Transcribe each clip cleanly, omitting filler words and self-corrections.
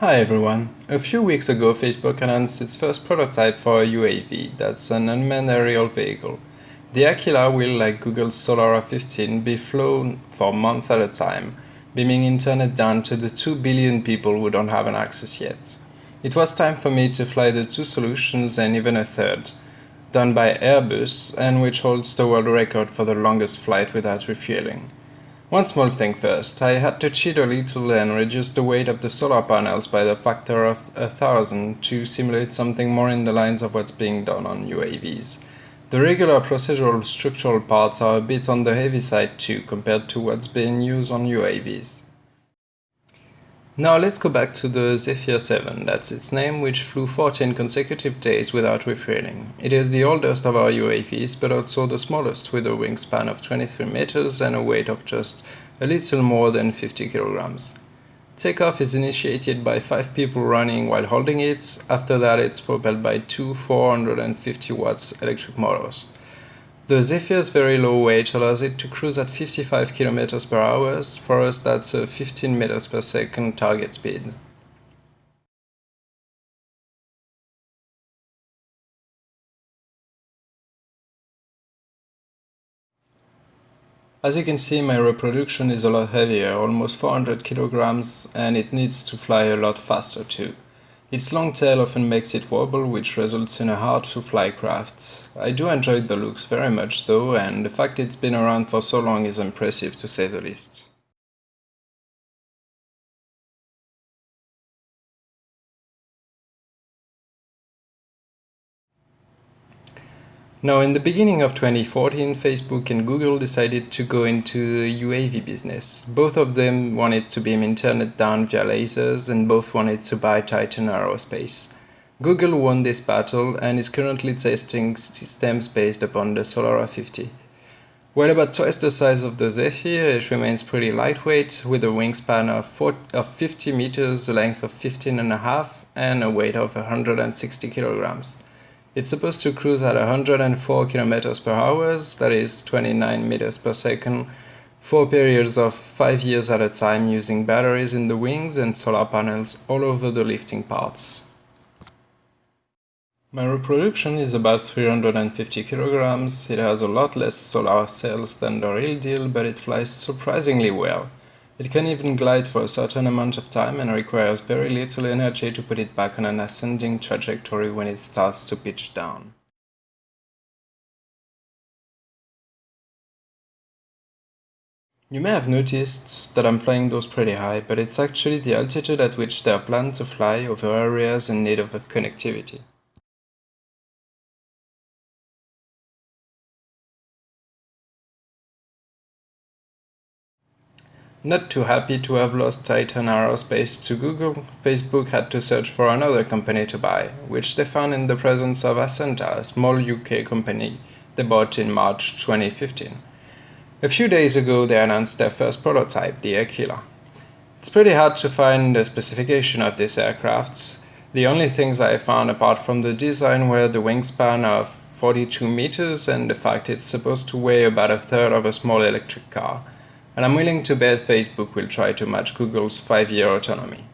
Hi everyone! A few weeks ago Facebook announced its first prototype for a UAV, that's an unmanned aerial vehicle. The Aquila will, like Google's Solara 15, be flown for months at a time, beaming internet down to the 2 billion people who don't have an access yet. It was time for me to fly the two solutions and even a third, done by Airbus and which holds the world record for the longest flight without refueling. One small thing first, I had to cheat a little and reduce the weight of the solar panels by the factor of 1,000 to simulate something more in the lines of what's being done on UAVs. The regular procedural structural parts are a bit on the heavy side too compared to what's being used on UAVs. Now let's go back to the Zephyr 7, that's its name, which flew 14 consecutive days without refueling. It is the oldest of our UAVs, but also the smallest, with a wingspan of 23 meters and a weight of just a little more than 50 kilograms. Takeoff is initiated by 5 people running while holding it. After that it's propelled by two 450 watts electric motors. The Zephyr's very low weight allows it to cruise at 55 km per hour. For us that's a 15 meters per second target speed. As you can see, my reproduction is a lot heavier, almost 400 kilograms, and it needs to fly a lot faster too. Its long tail often makes it wobble, which results in a hard-to-fly craft. I do enjoy the looks very much though, and the fact it's been around for so long is impressive to say the least. Now, in the beginning of 2014, Facebook and Google decided to go into the UAV business. Both of them wanted to beam internet down via lasers, and both wanted to buy Titan Aerospace. Google won this battle and is currently testing systems based upon the Solara 50. While about twice the size of the Zephyr, it remains pretty lightweight, with a wingspan of 50 meters, a length of 15.5, and a weight of 160 kilograms. It's supposed to cruise at 104 km per hour, that is 29 meters per second, for periods of 5 years at a time, using batteries in the wings and solar panels all over the lifting parts. My reproduction is about 350 kilograms. It has a lot less solar cells than the real deal, but it flies surprisingly well. It can even glide for a certain amount of time and requires very little energy to put it back on an ascending trajectory when it starts to pitch down. You may have noticed that I'm flying those pretty high, but it's actually the altitude at which they are planned to fly over areas in need of connectivity. Not too happy to have lost Titan Aerospace to Google, Facebook had to search for another company to buy, which they found in the presence of Ascenta, a small UK company they bought in March 2015. A few days ago they announced their first prototype, the Aquila. It's pretty hard to find the specification of this aircraft. The only things I found apart from the design were the wingspan of 42 meters and the fact it's supposed to weigh about a third of a small electric car. And I'm willing to bet Facebook will try to match Google's 5-year autonomy.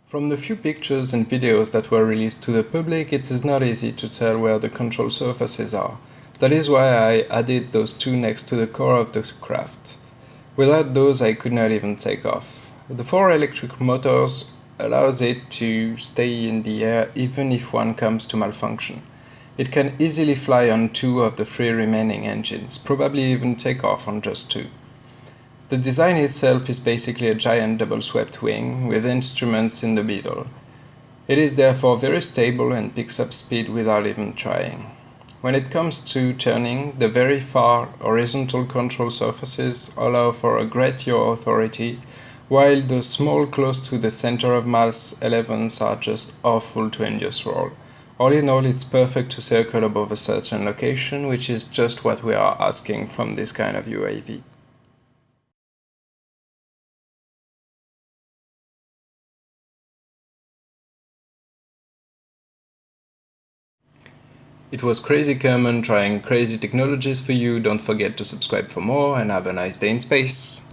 From the few pictures and videos that were released to the public, it is not easy to tell where the control surfaces are. That is why I added those two next to the core of the craft. Without those I could not even take off. The 4 electric motors allows it to stay in the air even if one comes to malfunction. It can easily fly on 2 of the 3 remaining engines, probably even take off on just 2. The design itself is basically a giant double-swept wing with instruments in the middle. It is therefore very stable and picks up speed without even trying. When it comes to turning, the very far horizontal control surfaces allow for a great yaw authority, while the small close to the center of mass 11s are just awful to induce roll. All in all, it's perfect to circle above a certain location, which is just what we are asking from this kind of UAV. It was Crazy Kerman trying crazy technologies for you. Don't forget to subscribe for more and have a nice day in space.